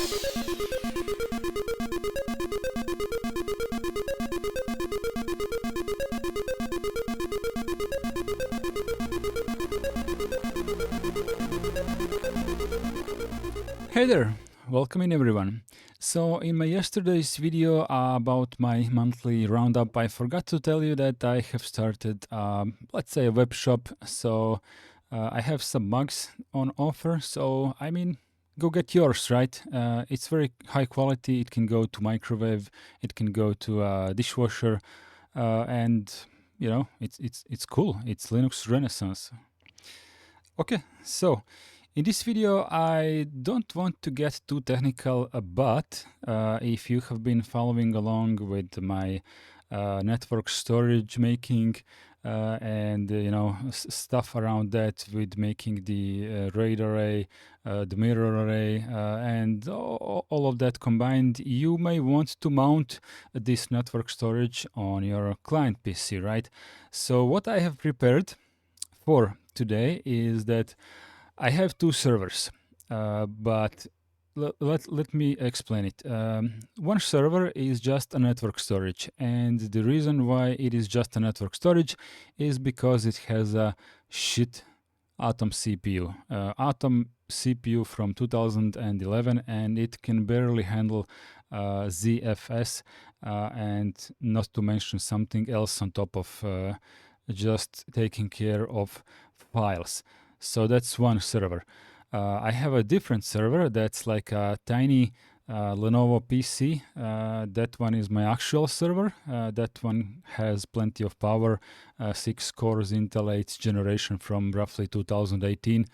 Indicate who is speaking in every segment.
Speaker 1: Hey there, welcome in everyone. So in my yesterday's video about my monthly roundup, I forgot to tell you that I have started, let's say, a web shop. So I have some mugs on offer. So I mean, go get yours, right? It's very high quality. It can go to microwave. It can go to a dishwasher, and you know, it's cool. It's Linux Renaissance. Okay, so in this video, I don't want to get too technical, but if you have been following along with my network storage making and you know stuff around that with making the RAID array, the mirror array, and all of that combined, you may want to mount this network storage on your client PC, right? So what I have prepared for today is that I have two servers, but let me explain it. One server is just a network storage, and the reason why it is just a network storage is because it has a shit Atom CPU. Atom CPU from 2011, and it can barely handle ZFS, and not to mention something else on top of just taking care of files. So that's one server. I have a different server that's like a tiny Lenovo PC. That one is my actual server. That one has plenty of power, 6 cores, Intel 8th generation from roughly 2018.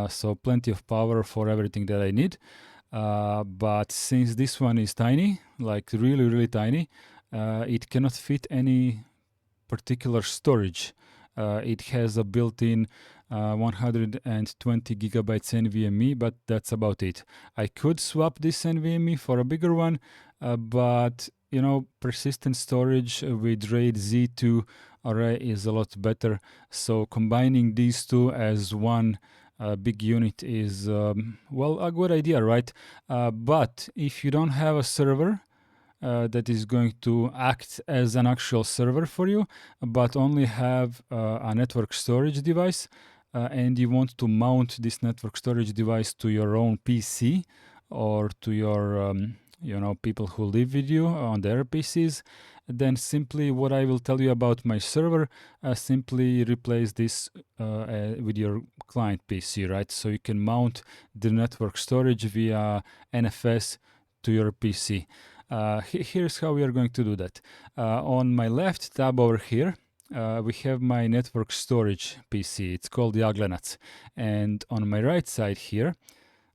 Speaker 1: So plenty of power for everything that I need. But since this one is tiny, like really, really tiny, it cannot fit any particular storage. It has a built-in 120 gigabytes NVMe, but that's about it. I could swap this NVMe for a bigger one, but you know, persistent storage with RAID Z2 array is a lot better. So combining these two as one big unit is, well, a good idea, right? But if you don't have a server that is going to act as an actual server for you, but only have a network storage device, and you want to mount this network storage device to your own PC or to your you know, people who live with you on their PCs, then simply what I will tell you about my server, simply replace this with your client PC, right? So you can mount the network storage via NFS to your PC. Here's how we are going to do that. On my left tab over here, we have my network storage PC. It's called Jaglenats. And on my right side here,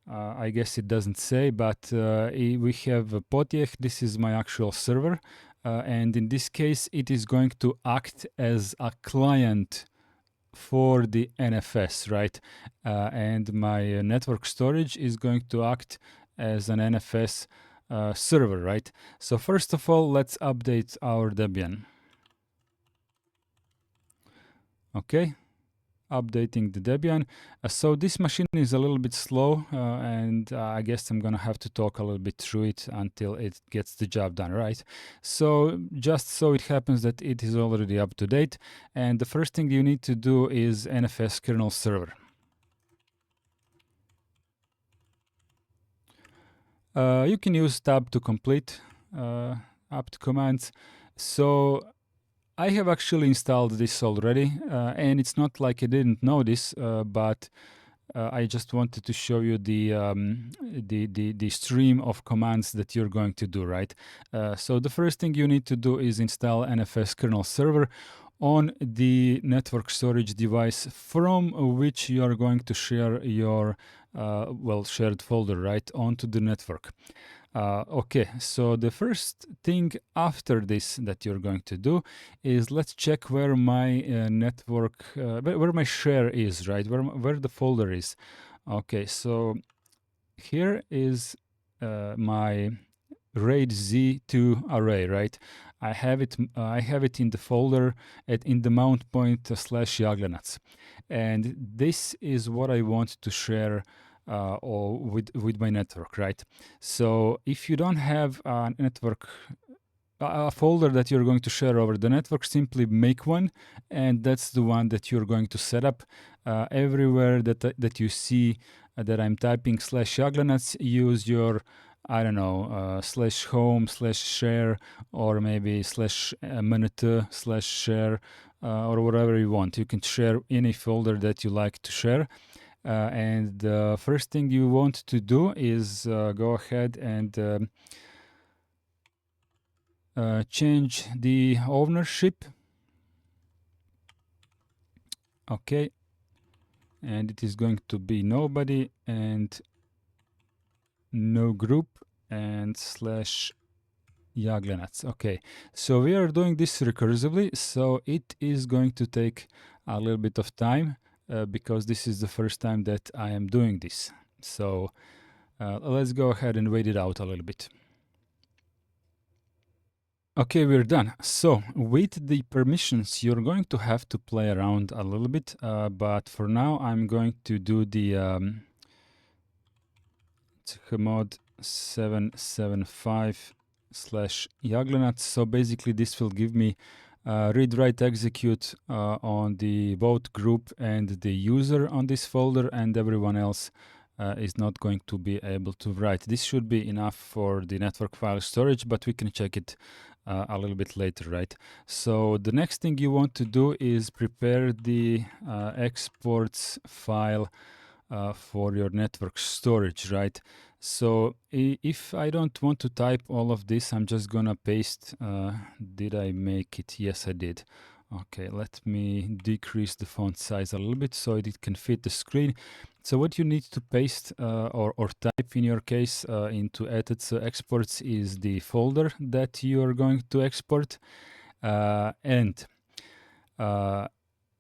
Speaker 1: I guess it doesn't say, but we have Potiech. This is my actual server. And in this case, it is going to act as a client for the NFS, right? And my network storage is going to act as an NFS server, right? So first of all, let's update our Debian. Okay, updating the Debian. So this machine is a little bit slow, and I guess I'm gonna have to talk a little bit through it until it gets the job done, right? So just so it happens that it is already up to date, and the first thing you need to do is NFS kernel server. You can use tab to complete apt commands. So I have actually installed this already, and it's not like I didn't know this, but I just wanted to show you the stream of commands that you're going to do, right? So the first thing you need to do is install NFS kernel server on the network storage device from which you are going to share your well, shared folder, right, onto the network. Okay, so the first thing after this that you're going to do is let's check where my network, where my share is, right, where the folder is. Okay, so here is my RAID Z2 array, right? I have it in the folder in the mount point /Jaglenats, and this is what I want to share or with my network, right? So if you don't have a network, a folder that you're going to share over the network, simply make one, and that's the one that you're going to set up everywhere that you see that I'm typing /Jaglanats. Use your, I don't know, /home/share, or maybe /minute/share, or whatever you want. You can share any folder that you like to share. And the first thing you want to do is go ahead and change the ownership. Okay, and it is going to be nobody and no group and /Jaglanats. Okay, so we are doing this recursively, so it is going to take a little bit of time because this is the first time that I am doing this. So let's go ahead and wait it out a little bit. Okay, we're done. So with the permissions, you're going to have to play around a little bit, but for now I'm going to do the chmod 775/Jaglanats. So basically this will give me read, write, execute on the both group and the user on this folder, and everyone else is not going to be able to write. This should be enough for the network file storage, but we can check it a little bit later, right? So the next thing you want to do is prepare the exports file for your network storage, right? So if I don't want to type all of this, I'm just gonna paste. Did I make it? Yes, I did. Okay, let me decrease the font size a little bit so it can fit the screen. So what you need to paste or type in your case into edit exports is the folder that you are going to export. And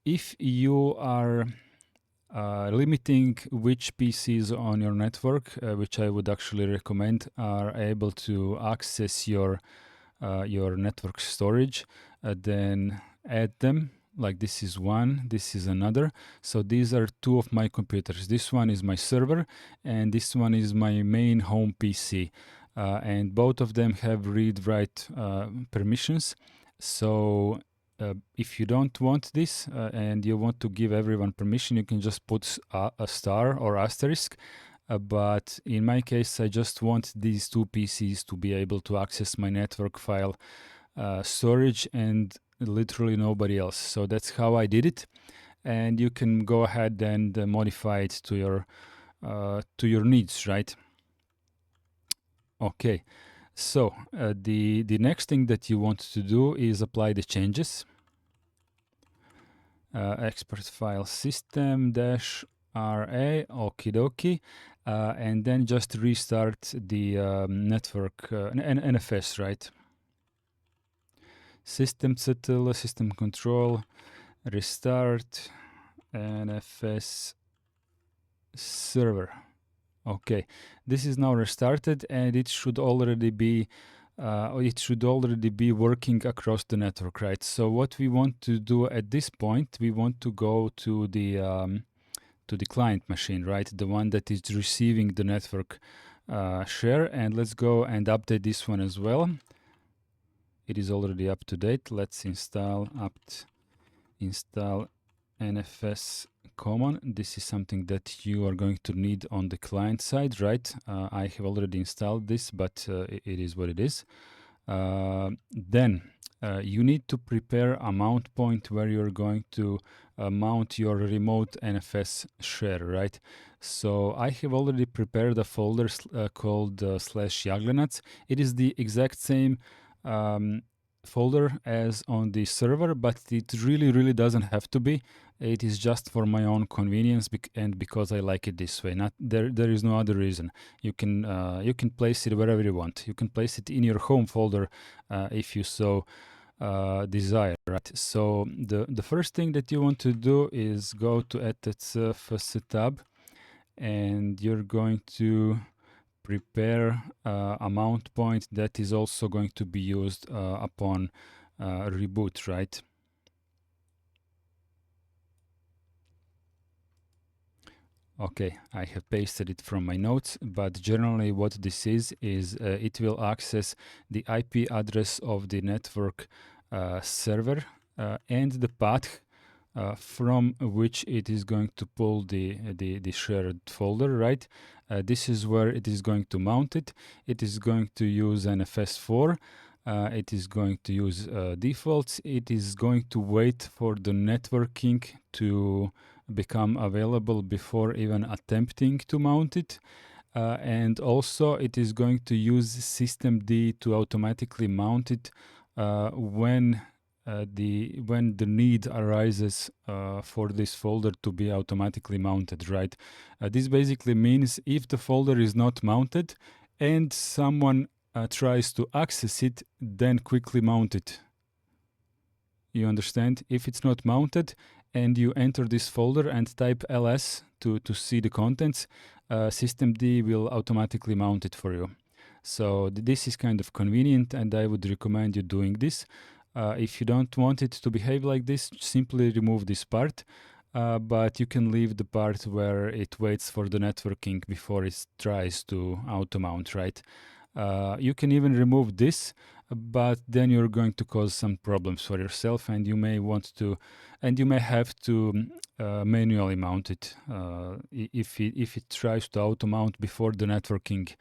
Speaker 1: if you are limiting which PCs on your network, which I would actually recommend, are able to access your network storage, then add them. Like this is one, this is another. So these are two of my computers. This one is my server, and this one is my main home PC. And both of them have read-write permissions. So if you don't want this and you want to give everyone permission, you can just put a star or asterisk. But in my case, I just want these two PCs to be able to access my network file storage and literally nobody else. So that's how I did it. And you can go ahead and modify it to your needs, right? Okay. So the next thing that you want to do is apply the changes. Export file system -RA, okie dokie, and then just restart the network NFS, right? System settle, system control, restart, NFS server. Okay, this is now restarted, and it should already be working across the network, right? So what we want to do at this point, we want to go to the client machine, right? The one that is receiving the network share, and let's go and update this one as well. It is already up to date. Let's install install NFS common. This is something that you are going to need on the client side, right? I have already installed this, but it is what it is. Then you need to prepare a mount point where you're going to mount your remote NFS share, right? So I have already prepared a folder called /Jaglanats. It is the exact same folder as on the server, but it really doesn't have to be. It is just for my own convenience and because I like it this way. Not there is no other reason. You can place it wherever you want. You can place it in your home folder if you so desire, right? So the first thing that you want to do is go to edit tab, and you're going to prepare a mount point that is also going to be used upon reboot, right? Okay, I have pasted it from my notes, but generally what this is it will access the IP address of the network server and the path from which it is going to pull the shared folder, right? This is where it is going to mount it. It is going to use NFS 4. It is going to use defaults. It is going to wait for the networking to become available before even attempting to mount it. And also it is going to use systemd to automatically mount it when the need arises for this folder to be automatically mounted, right? This basically means if the folder is not mounted and someone tries to access it, then quickly mount it. You understand? If it's not mounted and you enter this folder and type ls to see the contents, systemd will automatically mount it for you. So this is kind of convenient, and I would recommend you doing this. If you don't want it to behave like this, simply remove this part, but you can leave the part where it waits for the networking before it tries to auto-mount, right? You can even remove this, but then you're going to cause some problems for yourself, and you may have to manually mount it if it tries to auto-mount before the networking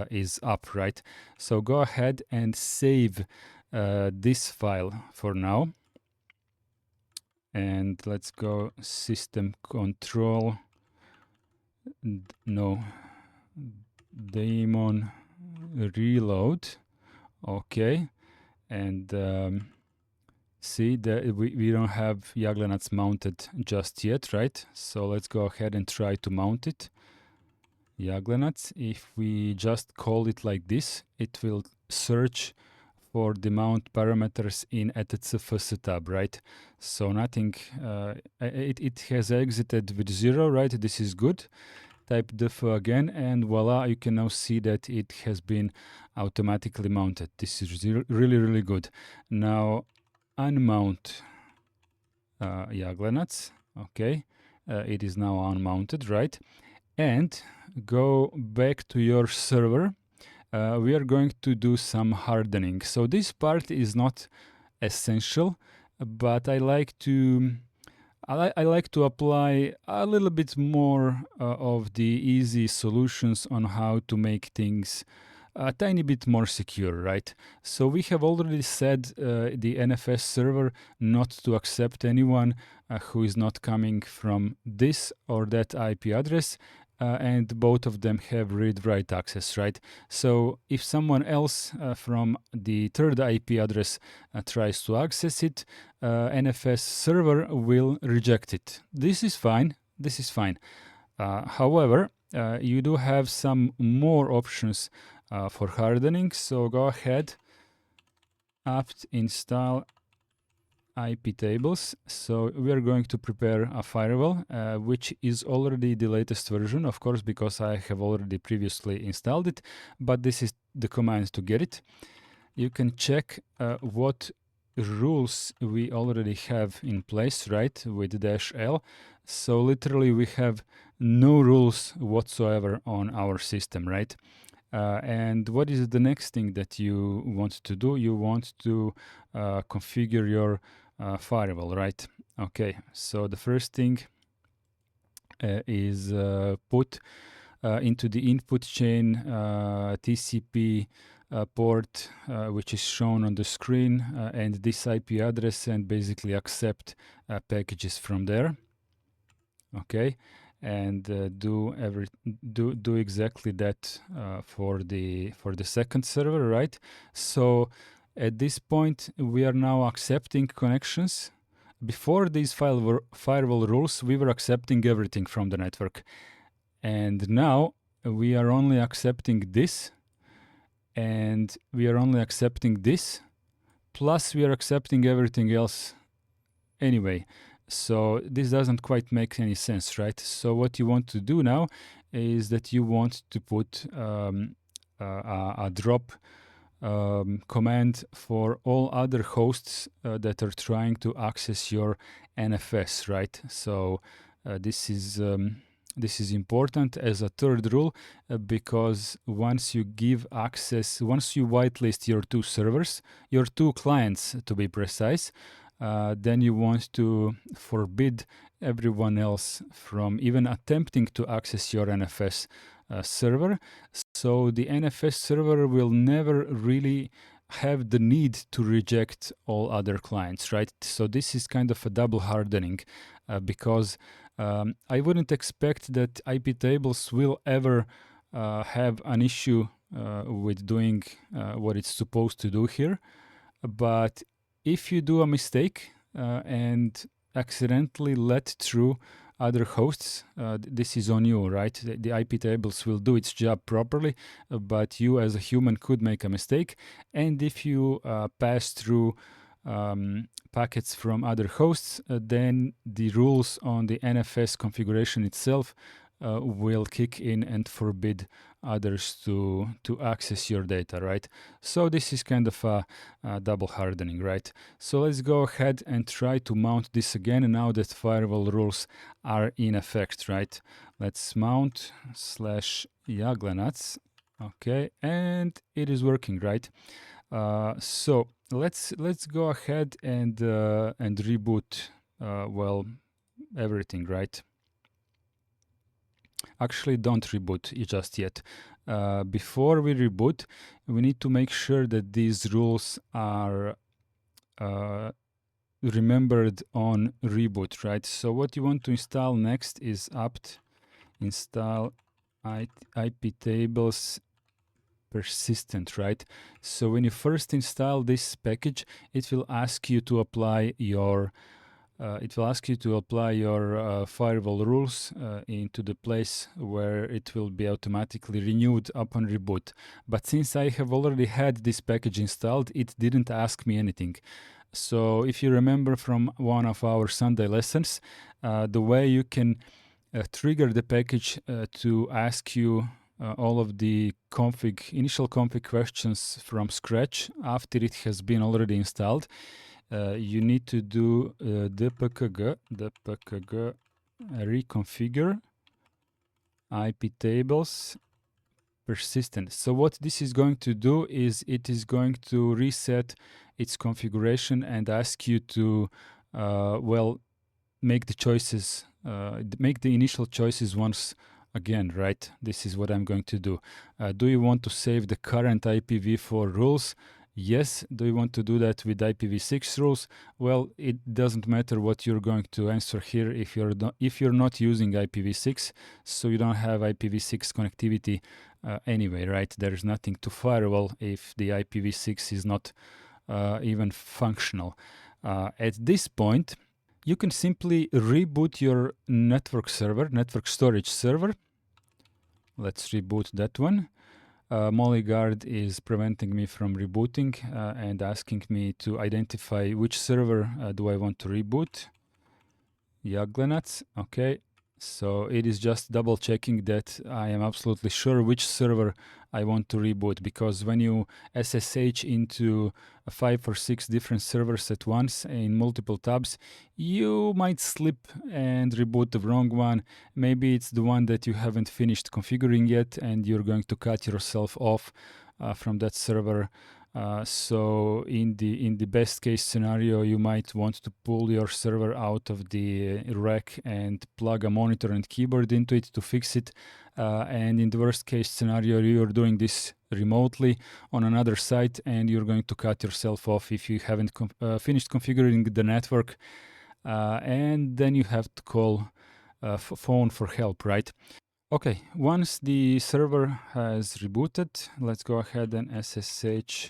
Speaker 1: is up, right? So go ahead and save this file for now, and let's go system control daemon reload. Okay, and see that we don't have Jaglanats mounted just yet, right? So let's go ahead and try to mount it. Jaglanats, if we just call it like this, it will search for the mount parameters in etcfs tab, right? So nothing, it has exited with 0, right? This is good. Type def again, and voila, you can now see that it has been automatically mounted. This is really, really good. Now unmount Jaglanats. Okay, it is now unmounted, right? And go back to your server. We are going to do some hardening. So this part is not essential, but I like to apply a little bit more of the easy solutions on how to make things a tiny bit more secure, right? So we have already said the NFS server not to accept anyone who is not coming from this or that IP address, and both of them have read-write access, right? So if someone else from the third IP address tries to access it, NFS server will reject it. This is fine. This is fine. However, you do have some more options for hardening. So go ahead, apt install IP tables. So we are going to prepare a firewall, which is already the latest version, of course, because I have already previously installed it, but this is the command to get it. You can check what rules we already have in place, right, with -l. So literally we have no rules whatsoever on our system, right? And what is the next thing that you want to do? You want to configure your firewall, right? Okay, so the first thing is put into the input chain TCP port, which is shown on the screen, and this IP address, and basically accept packages from there. Okay, and do exactly that for the second server, right? So at this point we are now accepting connections. Before these firewall rules, we were accepting everything from the network, and now we are only accepting this, and we are only accepting this, plus we are accepting everything else anyway. So this doesn't quite make any sense, right? So what you want to do now is that you want to put a drop command for all other hosts that are trying to access your NFS, right? So this is This is important as a third rule because once you give access, once you whitelist your two servers, your two clients to be precise, then you want to forbid everyone else from even attempting to access your NFS server. So the NFS server will never really have the need to reject all other clients, right? So this is kind of a double hardening because I wouldn't expect that IP tables will ever have an issue with doing what it's supposed to do here. But if you do a mistake and accidentally let through other hosts, this is on you, right? The IP tables will do its job properly, but you as a human could make a mistake. And if you pass through packets from other hosts, then the rules on the NFS configuration itself will kick in and forbid others to access your data, right? So this is kind of a double hardening, right? So let's go ahead and try to mount this again now that firewall rules are in effect, right? Let's mount /yaglanats. Okay, and it is working, right? So let's go ahead and reboot well, everything, right? Actually, don't reboot just yet. Before we reboot, we need to make sure that these rules are remembered on reboot, right? So what you want to install next is apt install IP tables persistent, right? So when you first install this package, it will ask you to apply your firewall rules into the place where it will be automatically renewed upon reboot. But since I have already had this package installed, it didn't ask me anything. So if you remember from one of our Sunday lessons, the way you can trigger the package to ask you all of the initial config questions from scratch after it has been already installed, you need to do dpkg reconfigure IP tables persistent. So what this is going to do is it is going to reset its configuration and ask you to well, make the choices, make the initial choices once again, right? This is what I'm going to do. Do you want to save the current IPv4 rules? Yes. Do you want to do that with IPv6 rules? Well, it doesn't matter what you're going to answer here if you're not using IPv6, so you don't have IPv6 connectivity anyway, right? There's nothing to firewall if the IPv6 is not even functional. At this point, you can simply reboot your network storage server. Let's reboot that one. Mollyguard is preventing me from rebooting and asking me to identify which server do I want to reboot. Yaglanats, okay. So it is just double checking that I am absolutely sure which server I want to reboot, because when you SSH into 5 or 6 different servers at once in multiple tabs, you might slip and reboot the wrong one. Maybe it's the one that you haven't finished configuring yet and you're going to cut yourself off from that server. So in the best case scenario, you might want to pull your server out of the rack and plug a monitor and keyboard into it to fix it. And in the worst case scenario, you're doing this remotely on another site and you're going to cut yourself off if you haven't finished configuring the network. And then you have to call phone for help, right? Okay, once the server has rebooted, let's go ahead and SSH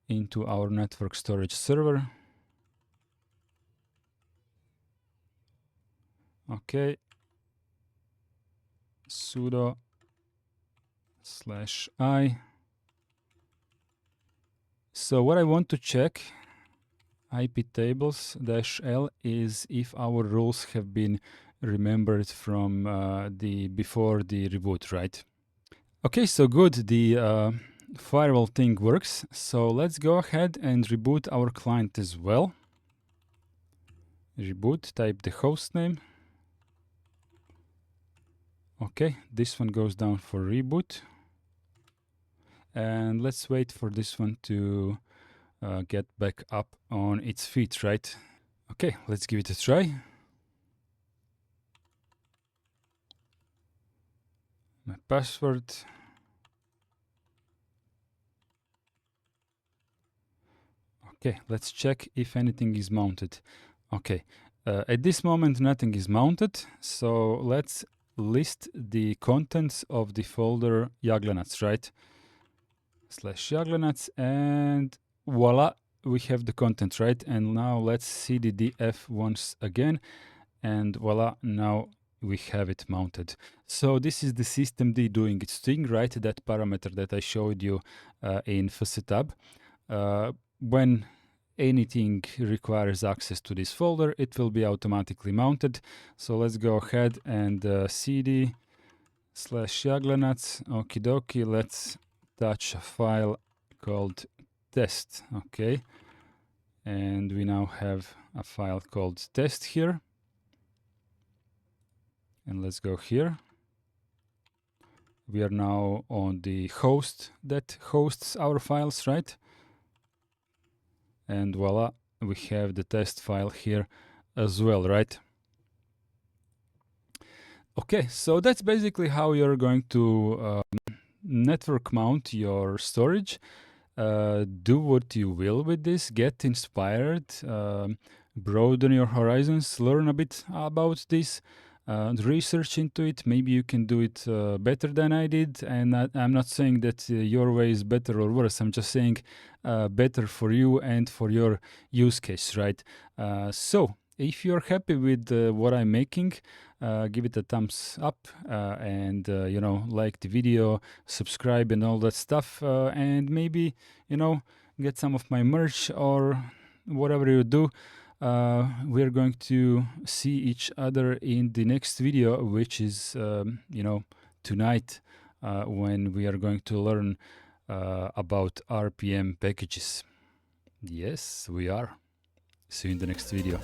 Speaker 1: into our network storage server. Okay, sudo /i. So what I want to check IP tables -l is if our rules have been remembered from before the reboot, right? Okay, so good. The firewall thing works. So let's go ahead and reboot our client as well. Reboot, type the host name. Okay, this one goes down for reboot. And let's wait for this one to get back up on its feet, right? Okay, let's give it a try. My password. Okay, let's check if anything is mounted. Okay, at this moment nothing is mounted, so let's list the contents of the folder Jaglanats, right? /Jaglanats, and voila, we have the content, right? And now let's see the df once again, and voila, now we have it mounted. So this is the systemd doing its thing, right? That parameter that I showed you in fsetab. When anything requires access to this folder, it will be automatically mounted. So let's go ahead and cd /Jaglanats. Okie dokie, let's touch a file called test. Okay, and we now have a file called test here. And let's go here. We are now on the host that hosts our files, right? And voila, we have the test file here as well, right? Okay, so that's basically how you're going to network mount your storage. Do what you will with this, get inspired, broaden your horizons, learn a bit about this, research into it. Maybe you can do it better than I did. And I'm not saying that your way is better or worse. I'm just saying better for you and for your use case, right? So if you're happy with what I'm making, give it a thumbs up and like the video, subscribe and all that stuff, and maybe get some of my merch or whatever you do. We're going to see each other in the next video, which is tonight, when we are going to learn about RPM packages. Yes, we are. See you in the next video.